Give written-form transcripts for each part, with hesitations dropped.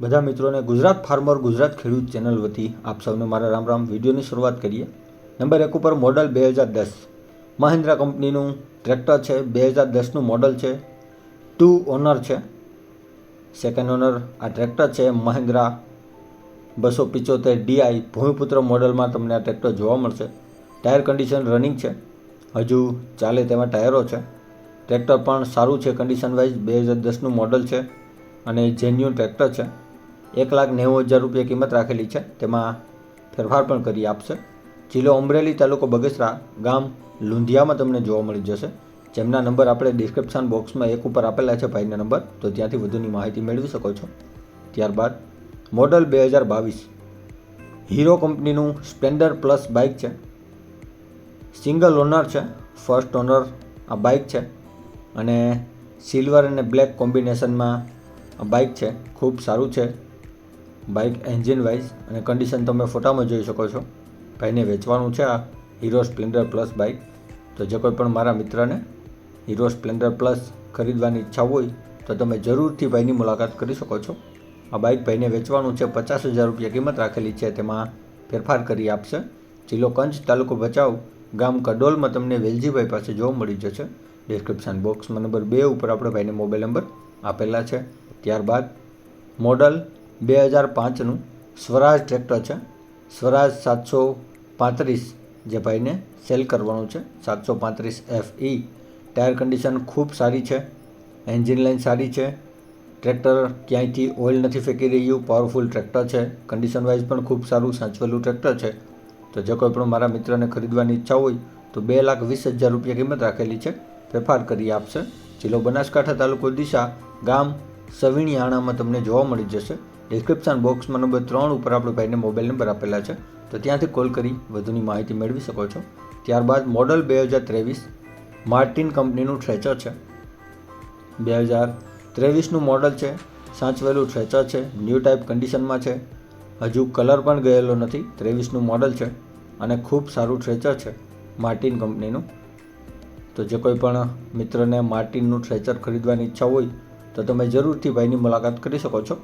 બધા મિત્રોને ગુજરાત ફાર્મર ગુજરાત ખેડૂત ચેનલ વતી આપ સૌને મારા રામ રામ. વિડીયોની શરૂઆત કરીએ. નંબર 1 ઉપર મોડલ 2010 મહિન્દ્રા કંપનીનું ટ્રેક્ટર છે. 2010નું મોડલ છે. 2 ઓનર છે. સેકન્ડ ઓનર આ ટ્રેક્ટર છે. મહિન્દ્રા 275 DI ભૂમિપુત્ર મોડલમાં તમને આ ટ્રેક્ટર જોવા મળશે. ટાયર કન્ડિશન રનિંગ છે, હજુ ચાલે તેમાં ટાયરો છે. ટ્રેક્ટર પણ સારું છે કન્ડિશન વાઇઝ. 2010નું મોડલ છે અને જેન્યુન ટ્રેક્ટર છે. 1,90,000 રૂપિયા કિંમત રાખેલી છે, તેમાં ફેરફાર પણ કરી આપશે. જિલ્લો અમરેલી, તાલુકો બગસરા, ગામ લુંધિયામાં તમને જોવા મળી જશે. જેમના નંબર આપણે ડિસ્ક્રિપ્શન બોક્સમાં 1 ઉપર આપેલા છે ભાઈના નંબર, તો ત્યાંથી વધુની માહિતી મેળવી શકો છો. ત્યારબાદ મોડલ 2022 હીરો કંપનીનું સ્પ્લેન્ડર પ્લસ બાઇક છે. સિંગલ ઓનર છે. ફર્સ્ટ ઓનર આ બાઇક છે અને સિલ્વર અને બ્લેક કોમ્બિનેશનમાં આ બાઇક છે. ખૂબ સારું છે બાઇક એન્જિન વાઇઝ અને કન્ડિશન તમે ફોટામાં જોઈ શકો છો. ભાઈને વેચવાનું છે આ હીરો સ્પ્લેન્ડર પ્લસ બાઇક. તો જે કોઈ પણ મારા મિત્રને હીરો સ્પ્લેન્ડર પ્લસ ખરીદવાની ઈચ્છા હોય તો તમે જરૂરથી ભાઈની મુલાકાત કરી શકો છો. આ બાઇક ભાઈને વેચવાનું છે. 50,000 રૂપિયા કિંમત રાખેલી છે, તેમાં ફેરફાર કરી આપશે. જિલ્લો કચ્છ, તાલુકો ભચાઉ, ગામ કડોલમાં તમને વેલજીભાઈ પાસે જોવા મળી જશે. ડિસ્ક્રિપ્શન બોક્સમાં નંબર 2 ઉપર આપણે ભાઈને મોબાઈલ નંબર આપેલા છે. ત્યારબાદ મોડલ 2005નું સ્વરાજ ટ્રેક્ટર છે. સ્વરાજ 735 જે ભાઈને સેલ કરવાનું છે. 735 FE. ટાયર કન્ડિશન ખૂબ સારી છે, એન્જિન લાઇન સારી છે. ટ્રેક્ટર ક્યાંયથી ઓઇલ નથી ફેંકી રહ્યું. પાવરફુલ ટ્રેક્ટર છે. કન્ડિશન વાઇઝ પણ ખૂબ સારું સાચવેલું ટ્રેક્ટર છે. તો જે કોઈ પણ મારા મિત્રને ખરીદવાની ઈચ્છા હોય તો 2,20,000 રૂપિયા કિંમત રાખેલી છે, ફેરફાર કરી આપશે. જિલ્લો બનાસકાંઠા, તાલુકો ડીસા, ગામ સવિણિયાણામાં તમને જોવા મળી જશે. ડિસ્ક્રિપ્શન બોક્સમાં નંબર 3 ઉપર આપણે ભાઈને મોબાઈલ નંબર આપેલા છે, તો ત્યાંથી કોલ કરી વધુની માહિતી મેળવી શકો છો. ત્યારબાદ મોડલ 2023 માર્ટિન કંપનીનું થ્રેચર છે. 2023નું મોડલ છે. સાચવેલું થ્રેચર છે. ન્યૂ ટાઈપ કન્ડિશનમાં છે, હજુ કલર પણ ગયેલો નથી. 23નું મોડલ છે અને ખૂબ સારું થ્રેચર છે માર્ટિન કંપનીનું. તો જે કોઈ પણ મિત્રને માર્ટિનનું થ્રેચર ખરીદવાની ઈચ્છા હોય તો તમે જરૂરથી ભાઈની મુલાકાત કરી શકો છો.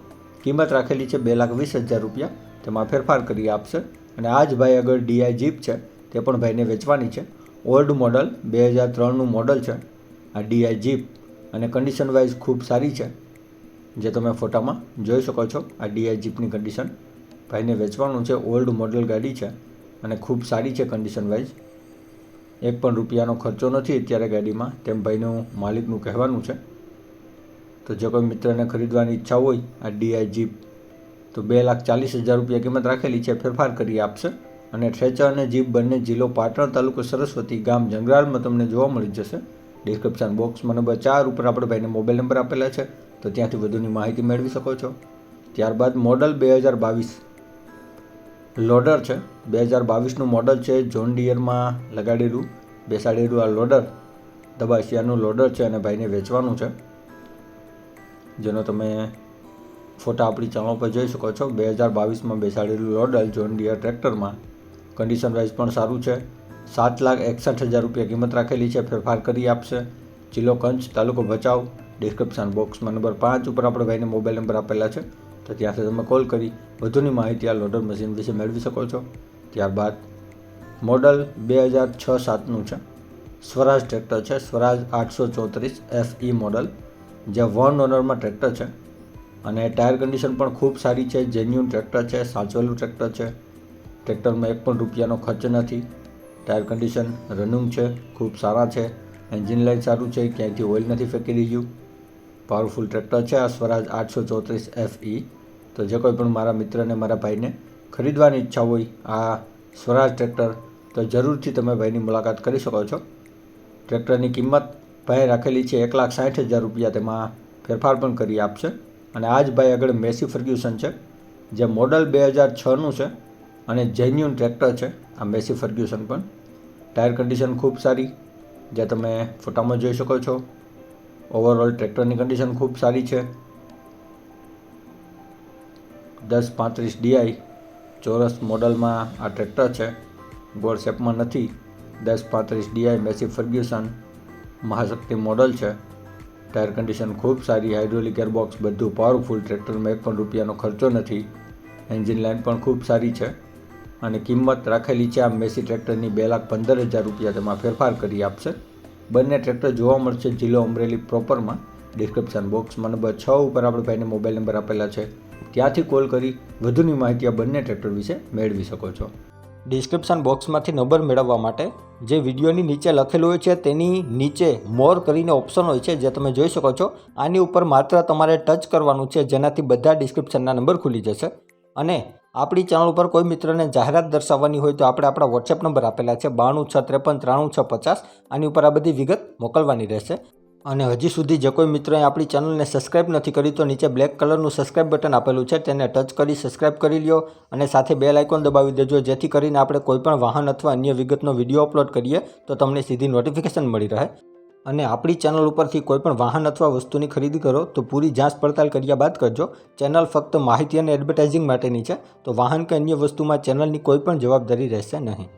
કિંમત રાખેલી છે 2,20,000 રૂપિયા, તેમાં ફેરફાર કરી આપશે. અને આ જ ભાઈ આગળ DI જીપ છે, તે પણ ભાઈને વેચવાની છે. ઓલ્ડ મોડલ 2003નું મોડલ છે આ DI જીપ અને કન્ડિશન વાઇઝ ખૂબ સારી છે, જે તમે ફોટામાં જોઈ શકો છો. આ DI જીપની કન્ડિશન ભાઈને વેચવાનું છે. ઓલ્ડ મોડલ ગાડી છે અને ખૂબ સારી છે કન્ડિશન વાઇઝ. 1 પણ રૂપિયાનો ખર્ચો નથી અત્યારે ગાડીમાં, તેમ ભાઈનું માલિકનું કહેવાનું છે. તો જે કોઈ મિત્રને ખરીદવાની ઈચ્છા હોય આ DI જીપ તો 2,40,000 રૂપિયા કિંમત રાખેલી છે, ફેરફાર કરી આપશે. અને થ્રેચર અને જીપ બંને જિલ્લો પાટણ, તાલુકો સરસ્વતી, ગામ જંગરાળમાં તમને જોવા મળી જશે. ડિસ્ક્રિપ્શન બોક્સમાં નંબર 4 ઉપર આપણે ભાઈને મોબાઈલ નંબર આપેલા છે, તો ત્યાંથી વધુની માહિતી મેળવી શકો છો. ત્યારબાદ મોડલ 2022 લોડર છે. 2022નું મોડલ છે. જોન ડિયરમાં લગાડેલું બેસાડેલું આ લોડર દબાશિયાનું લોડર છે અને ભાઈને વેચવાનું છે, જેનો તમે ફોટા આપણી ચેનલ પર જોઈ શકો છો. 2022માં બેસાડેલું લોડર જોન ડિયર ટ્રેક્ટરમાં કન્ડિશન વાઇઝ પણ સારું છે. 7,61,000 રૂપિયા કિંમત રાખેલી છે, ફેરફાર કરી આપશે. જિલ્લો કચ્છ, તાલુકો ભચાઉ. ડિસ્ક્રિપ્શન બોક્સમાં નંબર 5 ઉપર આપણે ભાઈને મોબાઈલ નંબર આપેલા છે, તો ત્યાંથી તમે કોલ કરી વધુની માહિતી આ લોડર મશીન વિશે મેળવી શકો છો. ત્યારબાદ મોડલ 2006-7નું છે. સ્વરાજ ટ્રેક્ટર છે. સ્વરાજ 834 FE મોડલ, જે 1 ઓનરમાં ટ્રેક્ટર છે અને ટાયર કન્ડિશન પણ ખૂબ સારી છે. જેન્યુન ટ્રેક્ટર છે, સાચવેલું ટ્રેક્ટર છે. ટ્રેક્ટરમાં 1 પણ રૂપિયાનો ખર્ચ નથી. ટાયર કન્ડિશન રનિંગ છે, ખૂબ સારા છે. એન્જિન લાઇન સારું છે, ક્યાંયથી ઓઇલ નથી ફેંકી રહ્યું. પાવરફુલ ટ્રેક્ટર છે આ સ્વરાજ 834 FE. તો જે કોઈ પણ મારા મિત્રને, મારા ભાઈને ખરીદવાની ઈચ્છા હોય આ સ્વરાજ ટ્રેક્ટર તો જરૂરથી તમે ભાઈની મુલાકાત કરી શકો છો. ટ્રેક્ટરની કિંમત ભાઈ રાખેલી છે 1,60,000 રૂપિયા, તેમાં ફેરફાર પણ કરી આપશે. અને આ જ ભાઈ આગળ મેસી ફર્ગ્યુસન છે, જે મોડલ 2006નું છે અને જેન્યુન ટ્રેક્ટર છે આ મેસી ફર્ગ્યુસન પણ. ટાયર કન્ડિશન ખૂબ સારી, જે તમે ફોટામાં જોઈ શકો છો. ઓવરઓલ ટ્રેક્ટરની કન્ડિશન ખૂબ સારી છે. 1035 DI ચોરસ મોડલમાં આ ટ્રેક્ટર છે, ગોળ શેપમાં નથી. 1035 DI Massey Fergusson Mahashakti model છે. ટાયર કન્ડિશન ખૂબ સારી, હાઇડ્રોલિક ગિયરબોક્સ, બધું પાવરફુલ. ટ્રેક્ટરમાં એક પણ રૂપિયાનો ખર્ચો નથી. એન્જિન લાઇન પણ ખૂબ સારી છે અને કિંમત રાખેલી છે આ મેસી ટ્રેક્ટરની 2,15,000 રૂપિયા. તેમાં ફેરફાર કરી આપશે. બંને ટ્રેક્ટર જોવા મળશે જિલ્લો અમરેલી પ્રોપરમાં. ડિસ્ક્રિપ્શન બોક્સમાં નંબર 6 ઉપર આપણે ભાઈને મોબાઈલ નંબર આપેલા છે, ત્યાંથી કોલ કરી વધુની માહિતી આ બંને ટ્રેક્ટર વિશે મેળવી શકો છો. ડિસ્ક્રિપ્શન બોક્સમાંથી નંબર મેળવવા માટે જે વિડીયોની નીચે લખેલું હોય છે તેની નીચે મોર કરીને ઓપ્શન હોય છે, જે તમે જોઈ શકો છો. આની ઉપર માત્ર તમારે ટચ કરવાનું છે, જેનાથી બધા ડિસ્ક્રિપ્શનના નંબર ખુલી જશે. અને આપણી ચેનલ ઉપર કોઈ મિત્રને જાહેરાત દર્શાવવાની હોય તો આપણે આપણા વોટ્સએપ નંબર આપેલા છે 9263539650. આની ઉપર આ બધી વિગત મોકલવાની રહેશે. અને હજી સુધી જે કોઈ મિત્રોએ આપણી ચેનલને સબસ્ક્રાઇબ નથી કરી તો નીચે બ્લેક કલરનું સબસ્ક્રાઇબ બટન આપેલું છે, તેને ટચ કરી સબસ્ક્રાઇબ કરી લ્યો અને સાથે બેલ આઇકોન દબાવી દેજો, જેથી કરીને આપણે કોઈપણ વાહન અથવા અન્ય વિગતનો વિડીયો અપલોડ કરીએ તો તમને સીધી નોટિફિકેશન મળી રહે. અને આપણી ચેનલ ઉપરથી કોઈપણ વાહન અથવા વસ્તુની ખરીદી કરો તો પૂરી જાંચ પડતાલ કર્યા બાદ કરજો. ચેનલ ફક્ત માહિતી અને એડવર્ટાઇઝિંગ માટેની છે, તો વાહન કે અન્ય વસ્તુમાં ચેનલની કોઈ પણ જવાબદારી રહેશે નહીં.